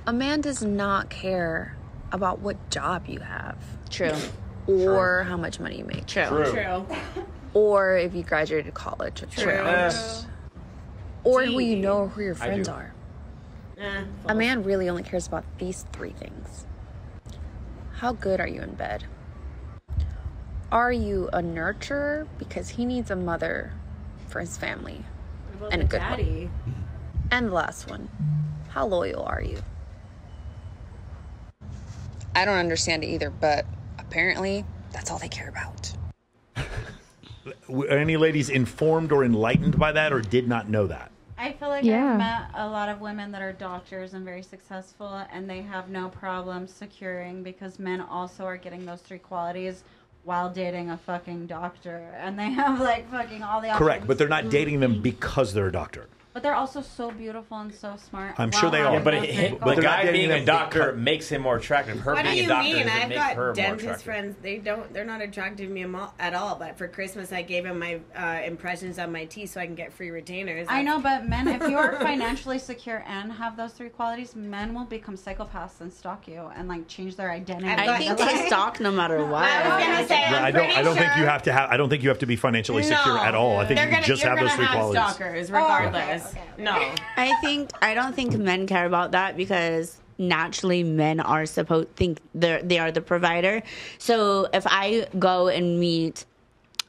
A man does not care about what job you have. True. Or how much money you make. True. Or if you graduated college. True. Or who you know or who your friends are. A man really only cares about these three things. How good are you in bed? Are you a nurturer? Because he needs a mother for his family. And a good one. And the last one. How loyal are you? I don't understand it either, but apparently that's all they care about. Were any ladies informed or enlightened by that or did not know that? I feel like I've met a lot of women that are doctors and very successful, and they have no problem securing because men also are getting those three qualities while dating a fucking doctor, and they have like fucking all the options. Correct, but they're not dating them because they're a doctor. But they're also so beautiful and so smart. I'm sure they are. Yeah, but the guy being a doctor makes him more attractive. Her being a doctor doesn't make her more attractive. I've got dentist friends. They're not attracted to me at all. But for Christmas, I gave them my impressions on my teeth so I can get free retainers. I know, but men, if you're financially secure and have those three qualities, men will become psychopaths and stalk you and like change their identity. I think they stalk no matter what. I was gonna say, I don't think you have to have. I don't think you have to be financially secure at all. I think you just have those three qualities. Stalkers, regardless. Okay. No. I don't think men care about that because naturally men are supposed think they are the provider. So if I go and meet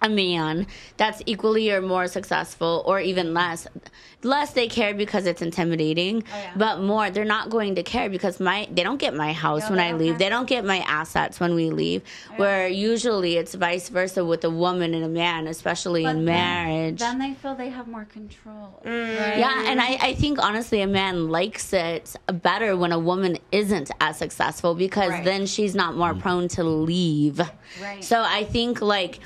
a man that's equally or more successful or even less they care because it's intimidating, but more they're not going to care because they don't get my house when I leave. They don't get my assets when we leave, where usually it's vice versa with a woman and a man, especially in marriage. Then they feel they have more control. Right? Yeah, and I think honestly a man likes it better when a woman isn't as successful because then she's not more prone to leave. Right. So I think like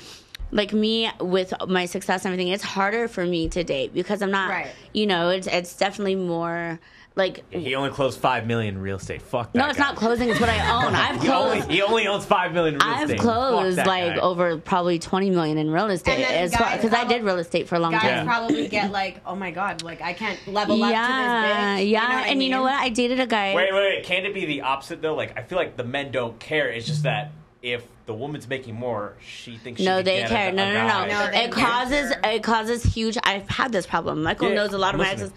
me with my success and everything, it's harder for me to date because I'm not, it's definitely more like. He only closed $5 million in real estate. Fuck that. No, it's not closing. It's what I own. I've closed. He only owns $5 million in real estate. I've closed like over probably $20 million in real estate because I did real estate for a long time. Guys probably get like, oh my god, like I can't level up to this bitch. Yeah, and you know what? I dated a guy. Wait. Can't it be the opposite though? Like I feel like the men don't care. It's just that if the woman's making more, she thinks no, they care. No. It causes huge. I've had this problem. Michael knows a lot of my exes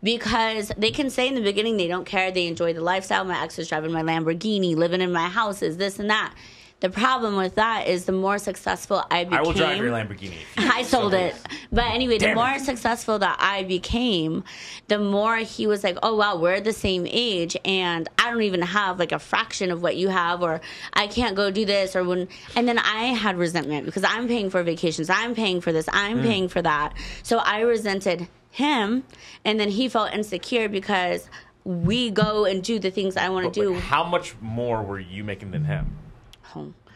because they can say in the beginning they don't care. They enjoy the lifestyle. My ex is driving my Lamborghini, living in my houses, this and that. The problem with that is the more successful I became... I will drive your Lamborghini. I sold it. But anyway, the more successful that I became, the more he was like, oh, wow, we're the same age, and I don't even have, like, a fraction of what you have, or I can't go do this, or when... And then I had resentment because I'm paying for vacations. I'm paying for this. I'm paying for that. So I resented him, and then he felt insecure because we go and do the things I want to do. How much more were you making than him?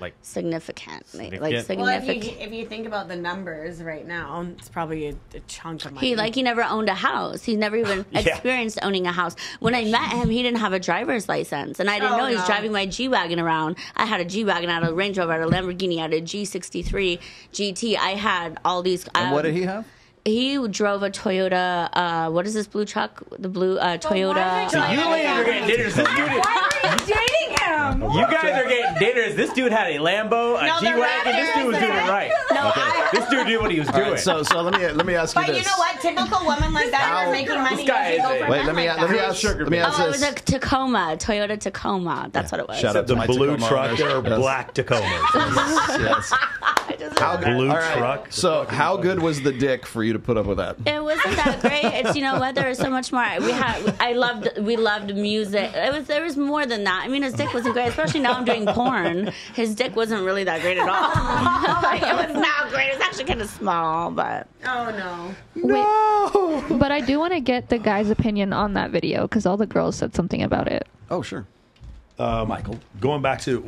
Like significant. Well, if you think about the numbers right now, it's probably a chunk of money. He never owned a house. He never even experienced owning a house. When I met him, he didn't have a driver's license, and I didn't know he was driving my G-Wagon around. I had a G-Wagon, I had a Range Rover, I had a Lamborghini, I had a G63 GT. I had all these. And what did he have? He drove a Toyota. What is this blue truck? The blue Toyota. So you ladies are getting dinners. Why are you dating him? You guys are getting dinners. This dude had a Lambo, a G-Wagon. This dude was doing it right. This dude knew what he was doing. Right, so let me ask you this. But you know what? Typical woman like that is making money. This guy is let me ask it was a Tacoma, Toyota Tacoma. That's what it was. Shout out to the blue truck. There are black Tacomas. Yes. Blue truck. So how good was the dick for you to put up with that? It wasn't that great. It's there was so much more. We loved music. There was more than that. I mean, his dick wasn't great, especially now I'm doing porn. His dick wasn't really that great at all. It was not great. It was actually kind of small, but no. But I do want to get the guy's opinion on that video because all the girls said something about it. Oh, sure. Michael. Going back to,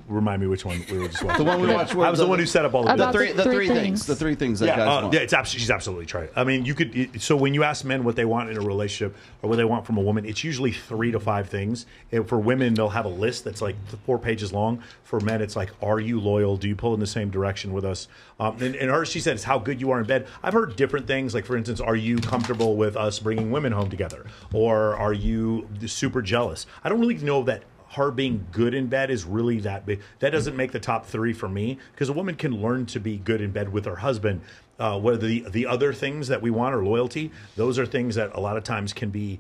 remind me which one we were just watching. The one we watched. I was the one who set up all the About bits. The three things. The three things that Yeah, guys want. yeah, she's absolutely right. I mean, you could. So when you ask men what they want in a relationship or what they want from a woman, it's usually 3 to 5 things. And for women, they'll have a list that's like 4 pages long. For men, it's like, are you loyal? Do you pull in the same direction with us? And hers, she said, it's how good you are in bed. I've heard different things. Like, for instance, are you comfortable with us bringing women home together, or are you super jealous? I don't really know that her being good in bed is really that big. That doesn't make the top 3 for me, because a woman can learn to be good in bed with her husband. Whether the other things that we want are loyalty, those are things that a lot of times can be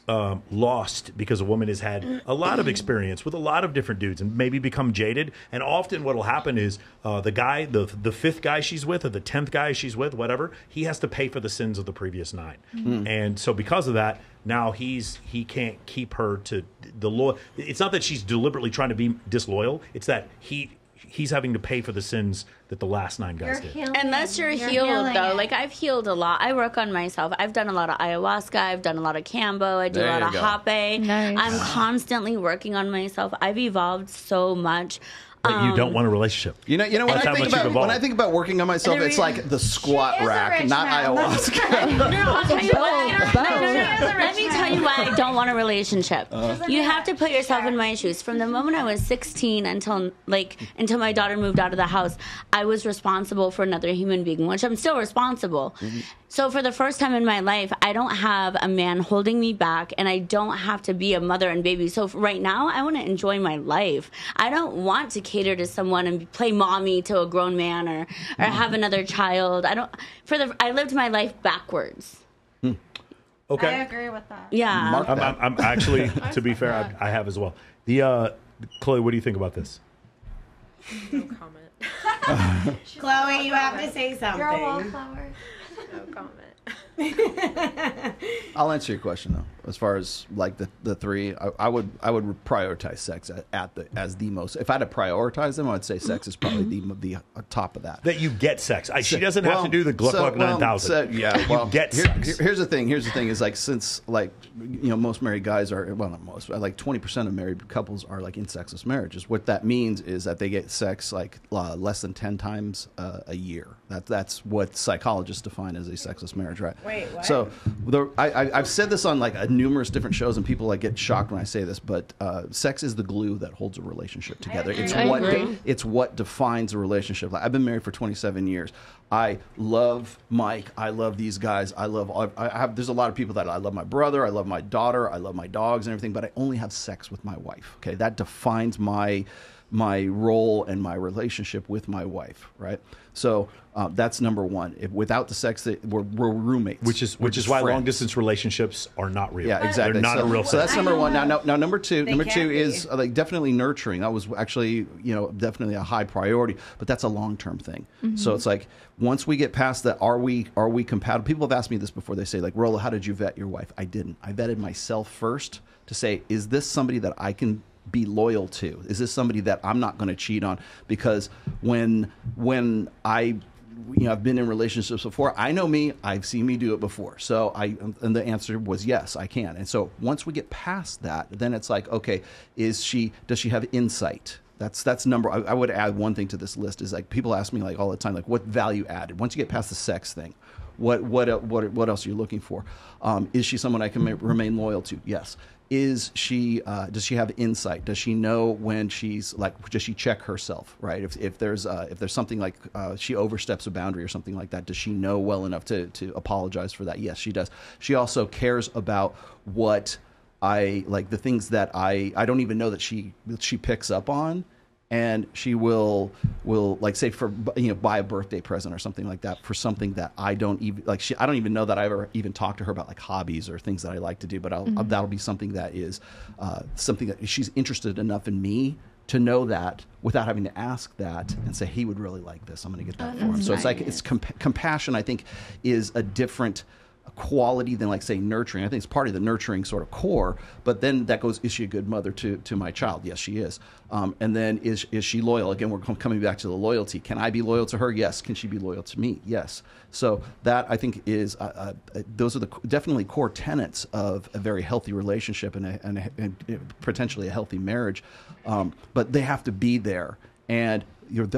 lost because a woman has had a lot of experience with a lot of different dudes and maybe become jaded. And often what will happen is the guy, the 5th guy she's with or the 10th guy she's with, whatever, he has to pay for the sins of the previous 9. And so because of that, now he can't keep her to the law. It's not that she's deliberately trying to be disloyal. It's that he's having to pay for the sins that the last 9 guys did. Unless you're healed, though. Like, I've healed a lot. I work on myself. I've done a lot of ayahuasca. I've done a lot of Cambo. I do a lot of Hape. Nice. I'm constantly working on myself. I've evolved so much. But you don't want a relationship. You know when I think about working on myself, it's like the squat rack, not ayahuasca. No, I'll tell you why. Let me tell you why I don't want a relationship. You have to put yourself in my shoes. From the moment I was 16 until my daughter moved out of the house, I was responsible for another human being, which I'm still responsible. So for the first time in my life, I don't have a man holding me back, and I don't have to be a mother and baby. So right now, I want to enjoy my life. I don't want to cater to someone and play mommy to a grown man or have another child. I lived my life backwards. Okay. I agree with that. Yeah. I'm actually, to be fair, I have as well. Chloe, what do you think about this? No comment. Chloe, you have to say something. You're a wallflower. No comment. I'll answer your question though. As far as like the 3, I would prioritize sex as the most. If I had to prioritize them, I would say sex is probably the top of that. That you get sex. She doesn't have to do the Gluck 9000. Well, you get sex. Here's the thing. Here's the thing is like, since like, most married guys are, well, not most, like 20% of married couples are like in sexless marriages. What that means is that they get sex like less than 10 times a year. That's what psychologists define as a sexless marriage, right? Wait, what? So I've said this on like numerous different shows, and people like get shocked when I say this, but sex is the glue that holds a relationship together. It's what defines a relationship. Like, I've been married for 27 years. I love Mike. I love these guys. There's a lot of people that I love my brother. I love my daughter. I love my dogs and everything, but I only have sex with my wife. Okay. That defines my role and my relationship with my wife. Right. So that's number one. Without the sex, we're roommates. Which is why long distance relationships are not real. Yeah, exactly. They're not a real. So that's number one. Now number two. Number two be. is like definitely nurturing. That was actually definitely a high priority, but that's a long term thing. So it's like once we get past that, are we compatible? People have asked me this before. They say like, Rollo, how did you vet your wife? I didn't. I vetted myself first to say, is this somebody that I can be loyal to? Is this somebody that I'm not going to cheat on? Because when I've been in relationships before. I know me. I've seen me do it before. And the answer was yes, I can. And so once we get past that, then it's like, okay, does she have insight? That's number. I would add one thing to this list is like people ask me like all the time, like what value added? Once you get past the sex thing, what else are you looking for? Is she someone I can remain loyal to? Yes. Does she have insight? Does she know when she's like, does she check herself, right? If there's something like she oversteps a boundary or something like that, does she know well enough to apologize for that? Yes, she does. She also cares about what I like, the things that I don't even know that she picks up on. And she will like say for buy a birthday present or something like that for something that I don't even like. I don't even know that I ever even talked to her about like hobbies or things that I like to do. But that'll be something that is something that she's interested enough in me to know that without having to ask that and say he would really like this. I'm going to get that for him. So it's like it's compassion. I think is a different quality than like say nurturing. I think it's part of the nurturing sort of core, but then that goes, is she a good mother to my child? Yes, she is. And then is she loyal? Again, we're coming back to the loyalty. Can I be loyal to her? Yes. Can she be loyal to me? Yes. So that I think is those are the definitely core tenets of a very healthy relationship and potentially a healthy marriage. But they have to be there. And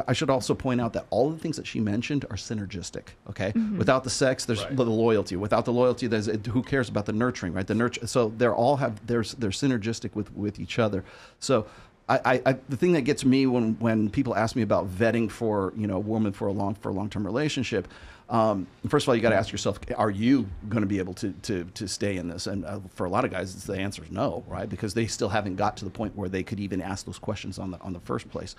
I should also point out that all the things that she mentioned are synergistic. Okay, without the sex, there's the loyalty. Without the loyalty, there's who cares about the nurturing, right? The nurture. So they're synergistic with each other. So the thing that gets me when people ask me about vetting for a woman for a long-term relationship. First of all, you got to ask yourself: are you going to be able to stay in this? And for a lot of guys, the answer is no, right? Because they still haven't got to the point where they could even ask those questions on the first place.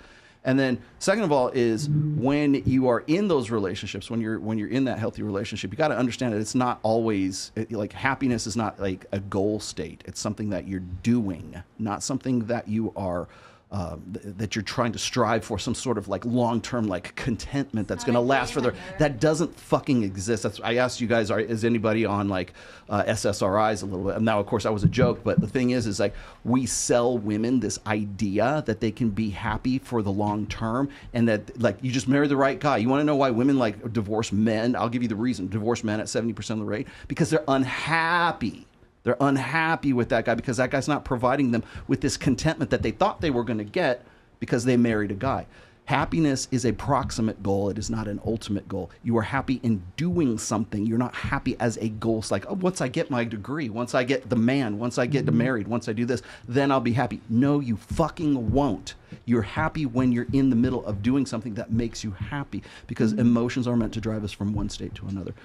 And then, second of all, is when you are in those relationships, when you're in that healthy relationship, you got to understand that it's not always like happiness is not like a goal state. It's something that you're doing, not something that you are. That you're trying to strive for some sort of like long-term like contentment that's going to last for that doesn't fucking exist. I asked you guys, is anybody on like SSRIs a little bit? And now, of course, that was a joke, but the thing is like we sell women this idea that they can be happy for the long term, and that like you just marry the right guy. You want to know why women like divorce men? I'll give you the reason. Divorce men at 70% of the rate because they're unhappy. They're unhappy with that guy because that guy's not providing them with this contentment that they thought they were going to get because they married a guy. Happiness is a proximate goal. It is not an ultimate goal. You are happy in doing something. You're not happy as a goal. It's like, oh, once I get my degree, once I get the man, once I get married, once I do this, then I'll be happy. No, you fucking won't. You're happy when you're in the middle of doing something that makes you happy because emotions are meant to drive us from one state to another.